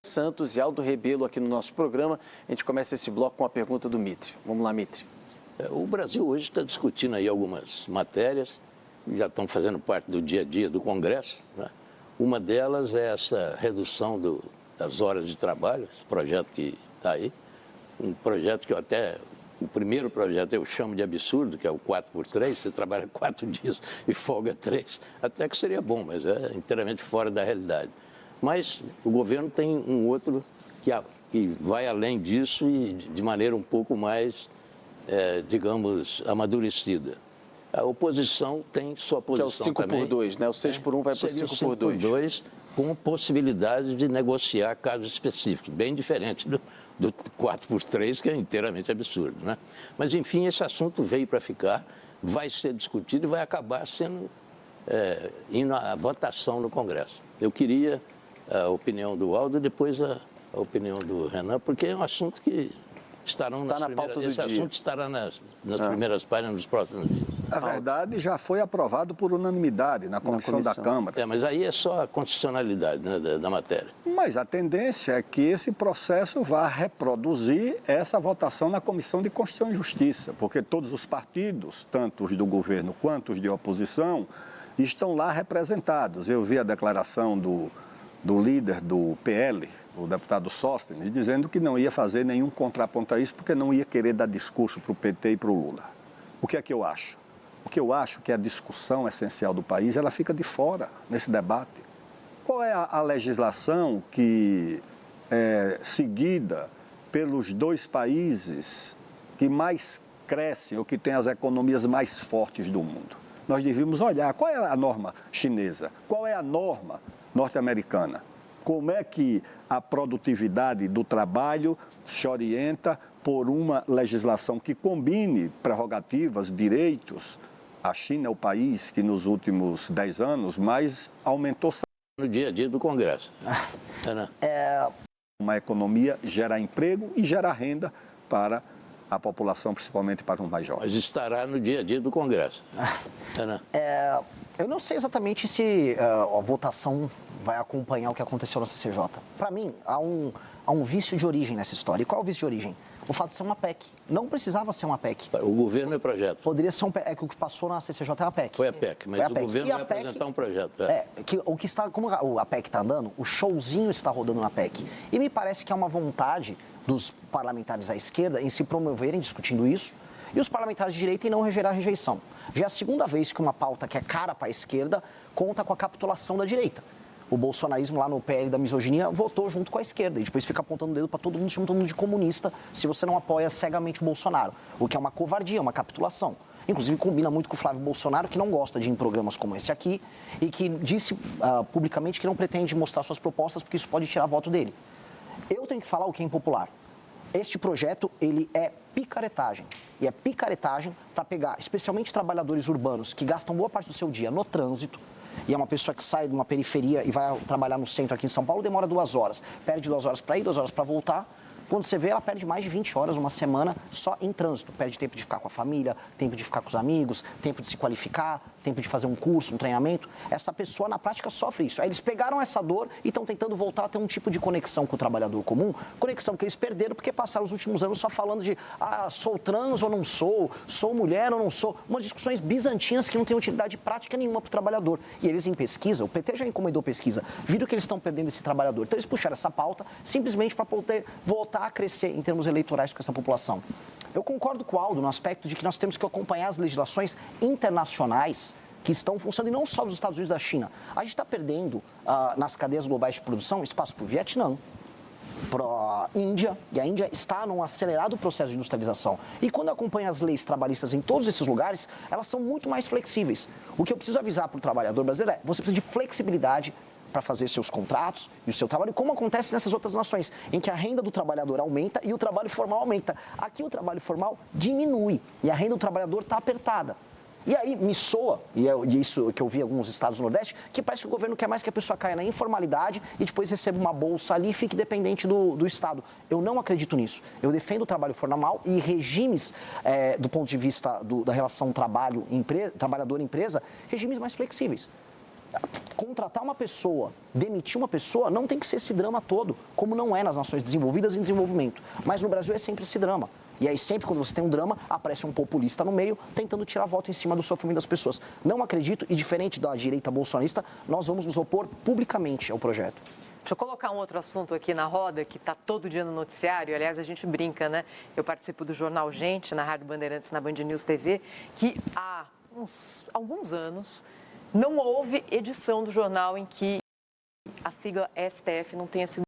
Santos e Aldo Rebelo aqui no nosso programa. A gente começa esse bloco com a pergunta do Mitre. Vamos lá, Mitre. O Brasil hoje está discutindo aí algumas matérias que já estão fazendo parte do dia a dia do Congresso, né? Uma delas é essa redução das horas de trabalho, esse projeto que está aí. Um projeto que eu até... O primeiro projeto eu chamo de absurdo, que é o 4x3, você trabalha 4 dias e folga 3. Até que seria bom, mas é inteiramente fora da realidade. Mas o governo tem um outro que vai além disso e de maneira um pouco mais, digamos, amadurecida. A oposição tem sua posição também. Que é o 5x2, né? O 6x1 vai para o 5x2. 5x2, com possibilidade de negociar casos específicos, bem diferente do 4x3, que é inteiramente absurdo, né? Mas, enfim, esse assunto veio para ficar, vai ser discutido e vai acabar sendo indo à votação no Congresso. Eu queria a opinião do Aldo e depois a opinião do Renan, porque é um assunto que estarão esse assunto estará nas primeiras páginas dos próximos dias. Na verdade, já foi aprovado por unanimidade na comissão da Câmara. Mas aí é só a constitucionalidade, né, da matéria. Mas a tendência é que esse processo vá reproduzir essa votação na Comissão de Constituição e Justiça, porque todos os partidos, tanto os do governo quanto os de oposição, estão lá representados. Eu vi a declaração do líder do PL, o deputado Sóstenes, dizendo que não ia fazer nenhum contraponto a isso, porque não ia querer dar discurso para o PT e para o Lula. O que é que eu acho? O que eu acho que a discussão essencial do país, ela fica de fora nesse debate. Qual é a legislação que é seguida pelos dois países que mais crescem ou que têm as economias mais fortes do mundo? Nós devíamos olhar qual é a norma chinesa, qual é a norma norte-americana. Como é que a produtividade do trabalho se orienta por uma legislação que combine prerrogativas, direitos? A China é o país que nos últimos 10 anos mais aumentou no dia a dia do Congresso. Uma economia gera emprego e gera renda para a população, principalmente para os mais jovens. Mas estará no dia a dia do Congresso. Eu não sei exatamente se a votação vai acompanhar o que aconteceu na CCJ. Para mim, há um vício de origem nessa história. E qual é o vício de origem? O fato de ser uma PEC. Não precisava ser uma PEC. O governo é projeto. Poderia ser é que o que passou na CCJ é a PEC. Foi a PEC, mas o governo vai apresentar um projeto. Como a PEC está andando, o showzinho está rodando na PEC. E me parece que é uma vontade dos parlamentares à esquerda em se promoverem discutindo isso, e os parlamentares de direita em não gerar rejeição. Já é a segunda vez que uma pauta que é cara para a esquerda conta com a capitulação da direita. O bolsonarismo lá no PL da misoginia votou junto com a esquerda e depois fica apontando o dedo para todo mundo, chamando todo mundo de comunista se você não apoia cegamente o Bolsonaro, o que é uma covardia, uma capitulação. Inclusive combina muito com o Flávio Bolsonaro, que não gosta de ir em programas como esse aqui e que disse publicamente que não pretende mostrar suas propostas porque isso pode tirar voto dele. Eu tenho que falar o que é impopular. Este projeto, ele é picaretagem. E é picaretagem para pegar, especialmente trabalhadores urbanos que gastam boa parte do seu dia no trânsito, e é uma pessoa que sai de uma periferia e vai trabalhar no centro aqui em São Paulo, demora 2 horas. Perde 2 horas para ir, 2 horas para voltar. Quando você vê, ela perde mais de 20 horas uma semana só em trânsito. Perde tempo de ficar com a família, tempo de ficar com os amigos, tempo de se qualificar, tempo de fazer um curso, um treinamento. Essa pessoa, na prática, sofre isso. Aí eles pegaram essa dor e estão tentando voltar a ter um tipo de conexão com o trabalhador comum, conexão que eles perderam porque passaram os últimos anos só falando de sou trans ou não sou mulher ou não sou. Umas discussões bizantinas que não têm utilidade prática nenhuma para o trabalhador. E eles em pesquisa, o PT já encomendou pesquisa, viram que eles estão perdendo esse trabalhador. Então eles puxaram essa pauta simplesmente para poder voltar a crescer em termos eleitorais com essa população. Eu concordo com o Aldo no aspecto de que nós temos que acompanhar as legislações internacionais que estão funcionando, e não só dos Estados Unidos e da China. A gente está perdendo, nas cadeias globais de produção, espaço para o Vietnã, para a Índia, e a Índia está num acelerado processo de industrialização. E quando acompanha as leis trabalhistas em todos esses lugares, elas são muito mais flexíveis. O que eu preciso avisar para o trabalhador brasileiro é, você precisa de flexibilidade para fazer seus contratos e o seu trabalho, como acontece nessas outras nações, em que a renda do trabalhador aumenta e o trabalho formal aumenta. Aqui o trabalho formal diminui e a renda do trabalhador está apertada. E aí me soa, e é isso que eu vi em alguns estados do Nordeste, que parece que o governo quer mais que a pessoa caia na informalidade e depois receba uma bolsa ali e fique dependente do Estado. Eu não acredito nisso. Eu defendo o trabalho formal e regimes, do ponto de vista da relação trabalhador-empresa, regimes mais flexíveis. Contratar uma pessoa, demitir uma pessoa, não tem que ser esse drama todo, como não é nas nações desenvolvidas em desenvolvimento. Mas no Brasil é sempre esse drama. E aí sempre quando você tem um drama, aparece um populista no meio, tentando tirar voto em cima do sofrimento das pessoas. Não acredito, e diferente da direita bolsonarista, nós vamos nos opor publicamente ao projeto. Deixa eu colocar um outro assunto aqui na roda, que está todo dia no noticiário. Aliás, a gente brinca, né? Eu participo do Jornal Gente, na Rádio Bandeirantes, na Band News TV, que há alguns anos não houve edição do jornal em que a sigla STF não tenha sido